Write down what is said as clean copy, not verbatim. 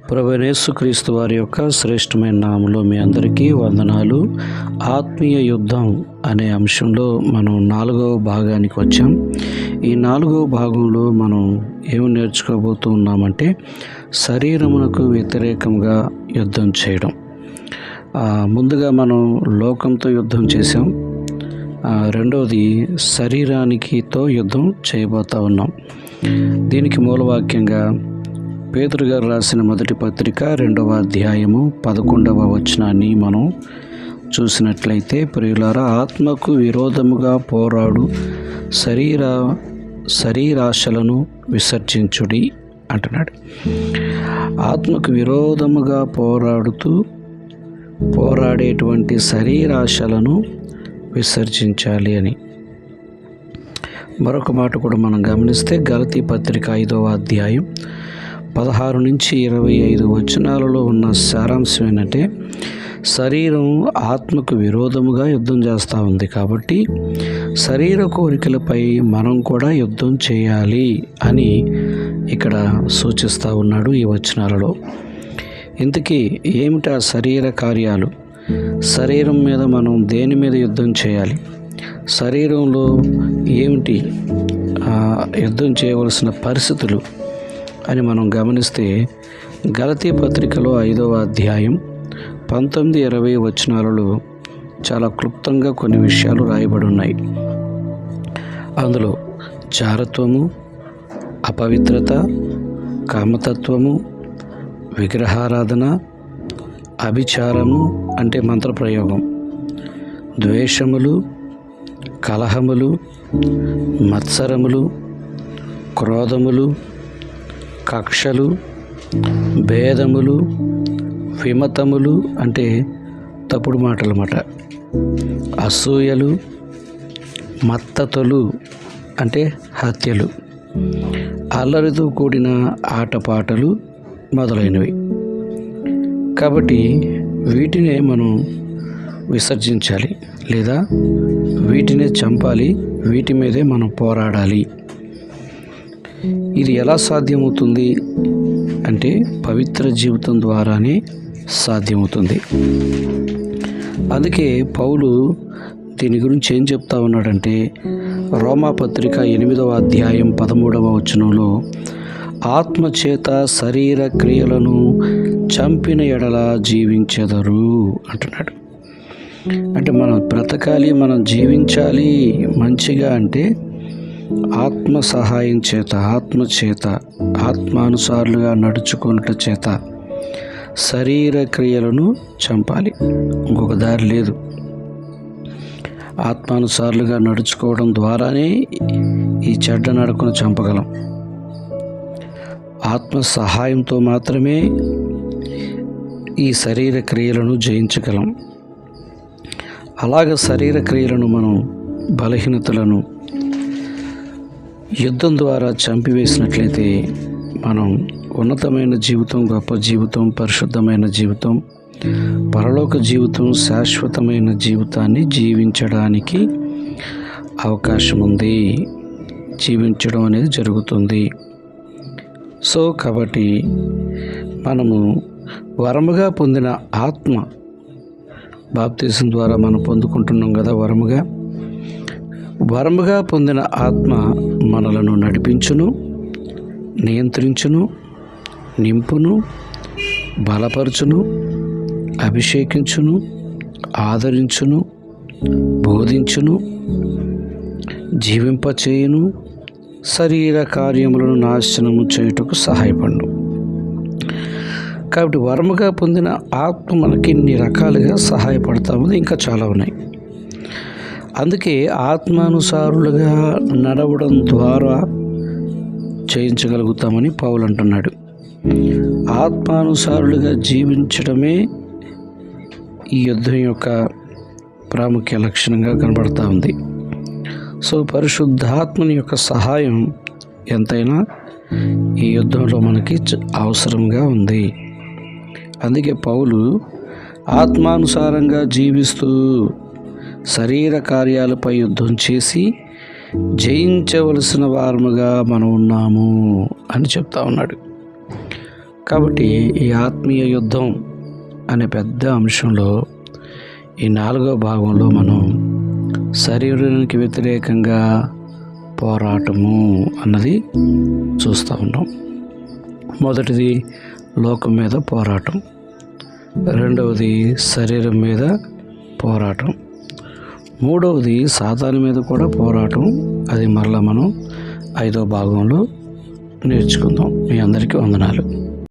ప్రభువైన యేసుక్రీస్తు వారి యొక్క శ్రేష్టమైన నామములో మీ అందరికీ వందనాలు. ఆత్మీయ యుద్ధం అనే అంశంలో మనం 4వ భాగానికి వచ్చాం. ఈ 4వ భాగంలో మనం ఏమి నేర్చుకోబోతూ ఉన్నామంటే శరీరమునకు వ్యతిరేకంగా యుద్ధం చేయడం. ముందుగా మనం లోకంతో యుద్ధం చేసాం. రెండవది శరీరానికితో యుద్ధం చేయబోతూ ఉన్నాం. దీనికి మూలవాక్యంగా పేతురు గారు రాసిన మొదటి పత్రిక 2వ అధ్యాయము 11వ వచనాన్ని మనం చూసినట్లయితే, ప్రియులారా, ఆత్మకు విరోధముగా పోరాడు శరీరాశలను విసర్జించుడి అంటున్నాడు. ఆత్మకు విరోధముగా పోరాడేటువంటి శరీరాశలను విసర్జించాలి అని. మరొక మాట కూడా మనం గమనిస్తే గలతీ పత్రిక 5వ అధ్యాయం 16 నుంచి 25 వచనాలలో ఉన్న సారాంశం ఏంటంటే, శరీరం ఆత్మకు విరోధముగా యుద్ధం చేస్తూ ఉంది కాబట్టి శరీర కోరికలపై మనం కూడా యుద్ధం చేయాలి అని ఇక్కడ సూచిస్తూ ఉన్నాడు ఈ వచనాలలో. ఇంతకీ ఏమిటా శరీర కార్యాలు? శరీరం మీద మనం దేని మీద యుద్ధం చేయాలి? శరీరంలో ఏమిటి యుద్ధం చేయవలసిన పరిస్థితులు అని మనం గమనిస్తే గలతీ పత్రికలో 5వ అధ్యాయం 19-20 వచనాలలో చాలా క్లుప్తంగా కొన్ని విషయాలు రాయబడి ఉన్నాయి. అందులో జారత్వము, అపవిత్రత, కామతత్వము, విగ్రహారాధన, అభిచారము అంటే మంత్రప్రయోగం, ద్వేషములు, కలహములు, మత్సరములు, క్రోధములు, కక్షలు, భేదములు, విమతములు అంటే తప్పుడు మాటలన్నమాట, అసూయలు, మత్తతులు అంటే హత్యలు, అల్లరితో కూడిన ఆటపాటలు మొదలైనవి. కాబట్టి వీటినే మనం విసర్జించాలి, లేదా వీటినే చంపాలి, వీటి మీదే మనం పోరాడాలి. ఇది ఎలా సాధ్యమవుతుంది అంటే పవిత్ర జీవితం ద్వారానే సాధ్యమవుతుంది. అందుకే పౌలు దీని గురించి ఏం చెప్తా ఉన్నాడంటే, రోమాపత్రిక 8వ అధ్యాయం 13వ వచనంలో, ఆత్మచేత శరీర క్రియలను చంపిన ఎడల జీవించెదరు అంటున్నాడు. అంటే మనం బ్రతకాలి, మనం జీవించాలి మంచిగా అంటే ఆత్మ సహాయం చేత, ఆత్మానుసారులుగా నడుచుకున్నట చేత శరీర క్రియలను చంపాలి. ఇంకొక దారి లేదు. ఆత్మానుసారులుగా నడుచుకోవడం ద్వారానే ఈ చెడ్డ నడకను చంపగలం. ఆత్మ సహాయంతో మాత్రమే ఈ శరీర క్రియలను జయించగలం. అలాగ శరీర క్రియలను మనం బలహీనతలను యుద్ధం ద్వారా చంపివేసినట్లయితే మనం ఉన్నతమైన జీవితం, గొప్ప జీవితం, పరిశుద్ధమైన జీవితం, పరలోక జీవితం, శాశ్వతమైన జీవితాన్ని జీవించడానికి అవకాశం ఉంది. జీవించడం అనేది జరుగుతుంది. సో కాబట్టి మనము వరముగా పొందిన ఆత్మ, బాప్తిసం ద్వారా మనం పొందుకుంటున్నాం కదా వరముగా పొందిన ఆత్మ మనలను నడిపించును, నియంత్రించును, నింపును, బలపరచును, అభిషేకించును, ఆదరించును, బోధించును, జీవింపచేయును, శరీర కార్యములను నాశనము చేయుటకు సహాయపడును. కాబట్టి వరముగా పొందిన ఆత్మ మనకి ఇన్ని రకాలుగా సహాయపడతా ఉంది. ఇంకా చాలా ఉన్నాయి. అందుకే ఆత్మానుసారులుగా నడవడం ద్వారా చేయించగలుగుతామని పౌలు అంటున్నాడు. ఆత్మానుసారులుగా జీవించడమే ఈ యుద్ధం యొక్క ప్రాముఖ్య లక్షణంగా కనబడతా ఉంది. సో పరిశుద్ధాత్మని యొక్క సహాయం ఎంతైనా ఈ యుద్ధంలో మనకి అవసరంగా ఉంది. అందుకే పౌలు ఆత్మానుసారంగా జీవిస్తూ శరీర కార్యాలపై యుద్ధం చేసి జయించవలసిన వారముగా మనం ఉన్నాము అని చెప్తా ఉన్నాడు. కాబట్టి ఈ ఆత్మీయ యుద్ధం అనే పెద్ద అంశంలో ఈ 4వ భాగంలో మనం శరీరానికి వ్యతిరేకంగా పోరాటము అన్నది చూస్తూ ఉన్నాం. మొదటిది లోకం మీద పోరాటం, రెండవది శరీరం మీద పోరాటం, మూడవది సాతాను మీద కూడా పోరాటం. అది మరలా మనం 5వ భాగంలో నేర్చుకుందాం. మీ అందరికీ వందనాలు.